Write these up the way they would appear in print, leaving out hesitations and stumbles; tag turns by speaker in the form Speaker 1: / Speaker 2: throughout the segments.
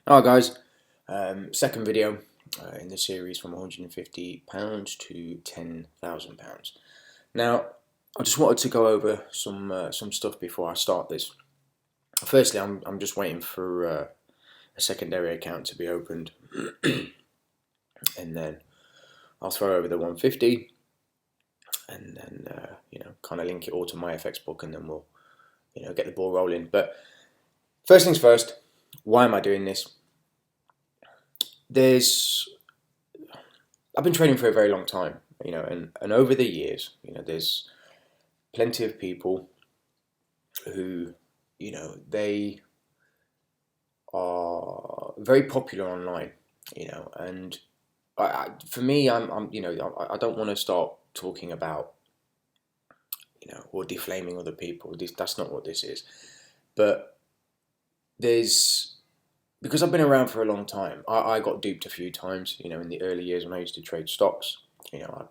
Speaker 1: Alright guys, second video in the series from £150 to £10,000. Now, I just wanted to go over some stuff before I start this. Firstly, I'm just waiting for a secondary account to be opened, and then I'll throw over the 150, and then kind of link it all to my FX book, and then we'll get the ball rolling. But first things first, why am I doing this? I've been trading for a very long time, and over the years, there's plenty of people who, they are very popular online, and for me, I don't want to start talking about, or defaming other people. That's not what this is, but because I've been around for a long time, I got duped a few times, in the early years when I used to trade stocks. I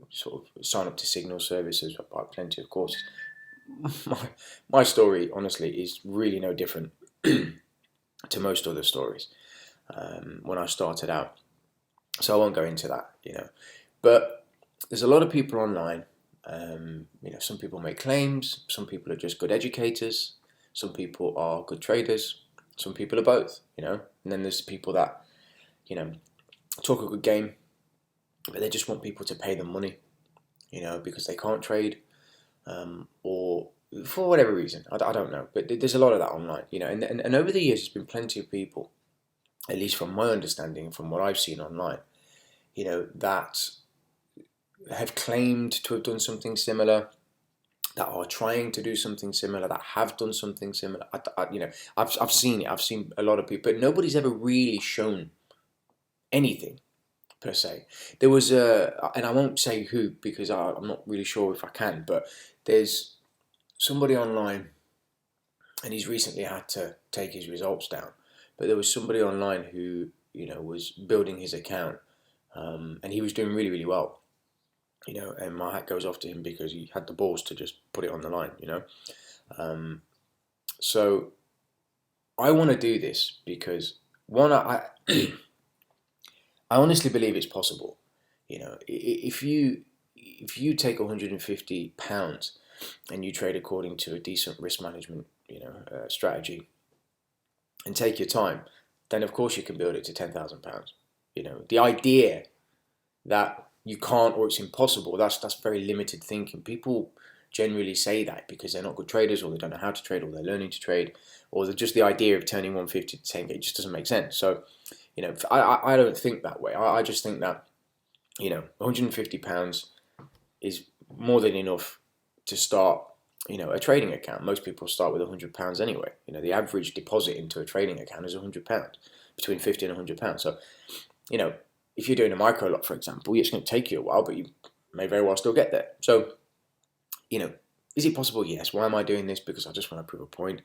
Speaker 1: sort of sign up to signal services, I buy plenty of courses. My story, honestly, is really no different to most other stories when I started out. So I won't go into that, But there's a lot of people online. Some people make claims, some people are just good educators, some people are good traders, some people are both, and then there's people that, talk a good game, but they just want people to pay them money, because they can't trade, or for whatever reason. I don't know, but there's a lot of that online, and over the years, there's been plenty of people, at least from my understanding, from what I've seen online, that have claimed to have done something similar, that are trying to do something similar, that have done something similar. I've seen it. I've seen a lot of people, but nobody's ever really shown anything per se. There was and I won't say who because I'm not really sure if I can, but there's somebody online, and he's recently had to take his results down. But there was somebody online who was building his account, and he was doing really, really well. And my hat goes off to him because he had the balls to just put it on the line, So I want to do this because one, I honestly believe it's possible. If you take £150 and you trade according to a decent risk management, strategy, and take your time, then of course you can build it to £10,000. The idea that you can't or it's impossible, that's very limited thinking. People generally say that because they're not good traders, or they don't know how to trade, or they're learning to trade, or just the idea of turning 150 to 10k just doesn't make sense. So, I don't think that way. I just think that, £150 is more than enough to start, a trading account. Most people start with £100 anyway. The average deposit into a trading account is £100, between £50 and £100. So, if you're doing a micro lot, for example, it's going to take you a while, but you may very well still get there. So, is it possible? Yes. Why am I doing this? Because I just want to prove a point,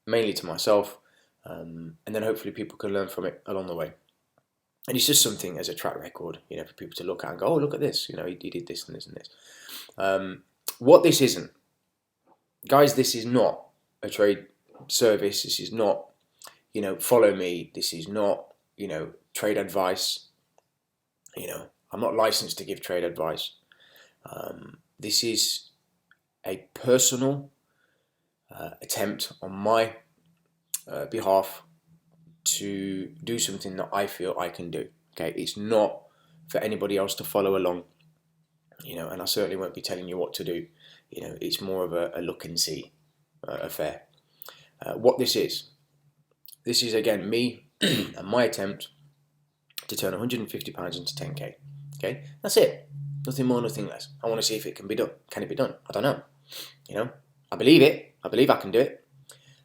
Speaker 1: mainly to myself, and then hopefully people can learn from it along the way. And it's just something as a track record, for people to look at and go, oh, look at this, he did this and this and this. What this isn't, guys, this is not a trade service. This is not, follow me. This is not, trade advice. I'm not licensed to give trade advice. This is a personal attempt on my behalf to do something that I feel I can do. Okay, it's not for anybody else to follow along. And I certainly won't be telling you what to do. It's more of a look and see affair. What this is again me and my attempt to turn £150 into 10k. Okay, that's it. Nothing more, nothing less. I want to see if it can be done. Can it be done? I don't know. I believe it. I believe I can do it.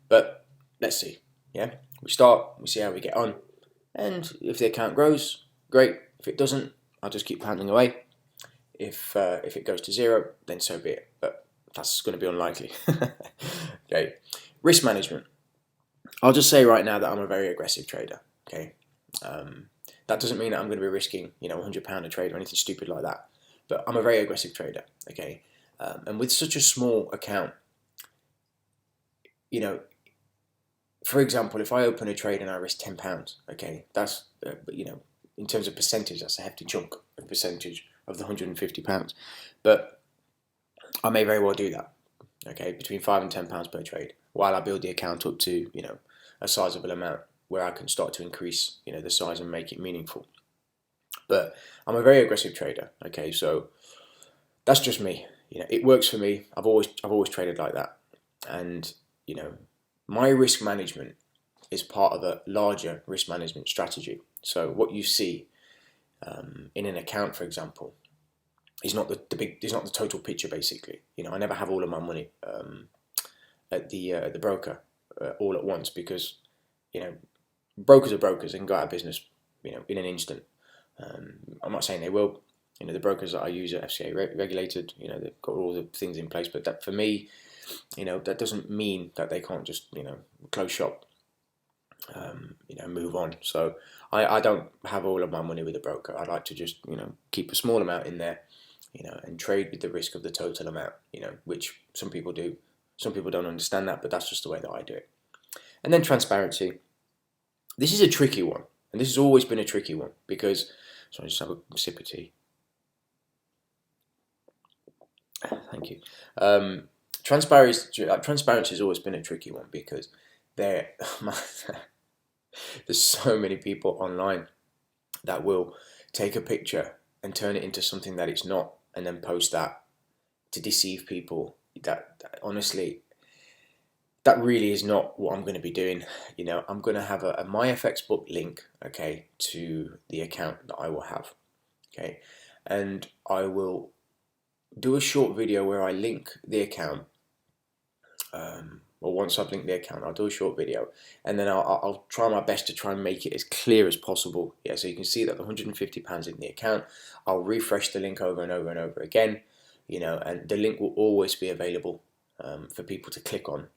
Speaker 1: But let's see. Yeah, we start. We see how we get on. And if the account grows, great. If it doesn't, I'll just keep pounding away. If it goes to zero, then so be it. But that's going to be unlikely. Okay, risk management. I'll just say right now that I'm a very aggressive trader. Okay. That doesn't mean that I'm going to be risking, £100 a trade or anything stupid like that. But I'm a very aggressive trader, okay? And with such a small account, for example, if I open a trade and I risk £10, okay, that's in terms of percentage, that's a hefty chunk of percentage of the £150. But I may very well do that, okay, between £5 and £10 per trade, while I build the account up to a sizable amount where I can start to increase the size and make it meaningful. But I'm a very aggressive trader, okay, so that's just me. It works for me. I've always traded like that, and my risk management is part of a larger risk management strategy. So what you see in an account, for example, is not the total picture. Basically, I never have all of my money at the broker all at once, because brokers are brokers. They can go out of business in an instant. I'm not saying they will. The brokers that I use are FCA regulated. They've got all the things in place. But that, for me, that doesn't mean that they can't just close shop, move on. So I don't have all of my money with a broker. I like to just keep a small amount in there, and trade with the risk of the total amount. Which some people do. Some people don't understand that, but that's just the way that I do it. And then transparency. This is a tricky one, and this has always been a tricky one because. So I just have a sip of tea. Thank you. Transparency has always been a tricky one because there's so many people online that will take a picture and turn it into something that it's not, and then post that to deceive people. That honestly, that really is not what I'm going to be doing. I'm going to have a MyFXBook link, okay, to the account that I will have, okay, and I will do a short video where I link the account. Once I've linked the account, I'll do a short video, and then I'll try my best to try and make it as clear as possible. Yeah, so you can see that the £150 in the account. I'll refresh the link over and over and over again, and the link will always be available for people to click on.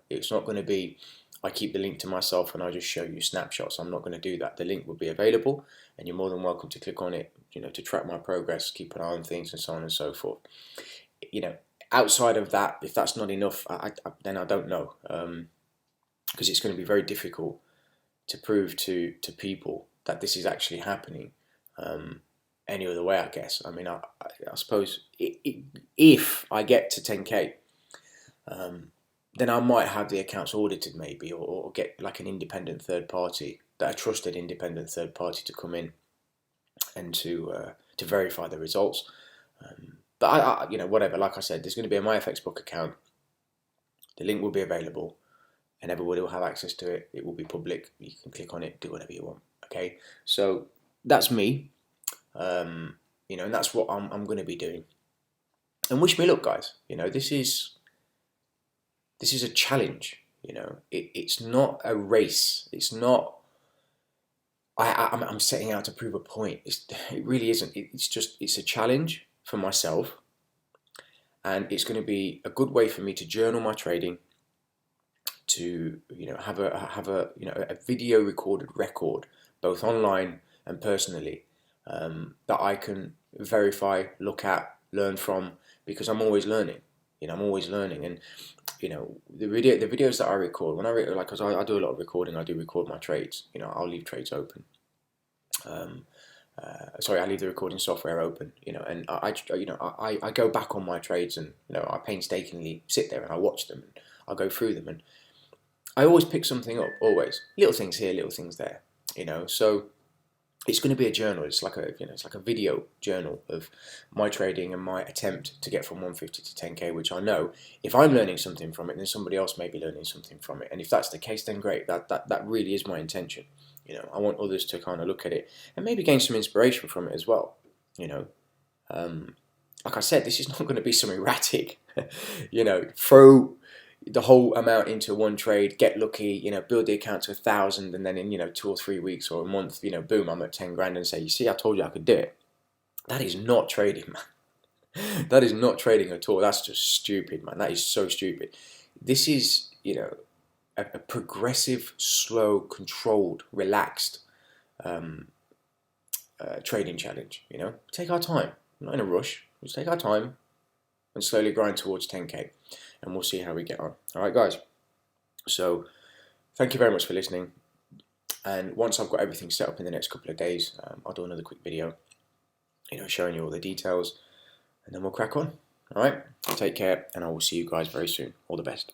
Speaker 1: It's not going to be I keep the link to myself and I just show you snapshots. I'm not going to do that. The link will be available, and you're more than welcome to click on it, to track my progress, keep an eye on things, and so on and so forth. Outside of that, if that's not enough, then I don't know, because it's going to be very difficult to prove to people that this is actually happening any other way, I guess. I mean, I suppose if I get to 10k, then I might have the accounts audited maybe, or get like an independent third party, a trusted independent third party, to come in and to verify the results. But whatever. Like I said, there's going to be a MyFXBook account. The link will be available, and everybody will have access to it. It will be public. You can click on it, do whatever you want. Okay, so that's me. And that's what I'm going to be doing. And wish me luck, guys. This is a challenge. It's not a race. It's not. I'm setting out to prove a point. It really isn't. It's a challenge for myself, and it's going to be a good way for me to journal my trading, to have a video recorded record, both online and personally, that I can verify, look at, learn from, because I'm always learning. I'm always learning, and the videos that I record, when because I do a lot of recording. I do record my trades. I'll leave trades open. I leave the recording software open, and I go back on my trades, and I painstakingly sit there and I watch them, and I go through them, and I always pick something up, always little things here, little things there, So it's going to be a journal. It's like a video journal of my trading and my attempt to get from 150 to 10k, which I know if I'm learning something from it, then somebody else may be learning something from it, and if that's the case, then great. That really is my intention. I want others to kind of look at it and maybe gain some inspiration from it as well. Like I said, this is not going to be some erratic, throw the whole amount into one trade, get lucky, build the account to 1,000, and then in 2 or 3 weeks or a month, boom, I'm at 10 grand, and say, you see, I told you I could do it. That is not trading, man. That is not trading at all. That's just stupid, man. That is so stupid. This is, a progressive, slow, controlled, relaxed trading challenge. Take our time. We're not in a rush. Just take our time and slowly grind towards 10k, and we'll see how we get on. All right, guys. So thank you very much for listening. And once I've got everything set up in the next couple of days, I'll do another quick video, showing you all the details, and then we'll crack on. All right, take care, and I will see you guys very soon. All the best.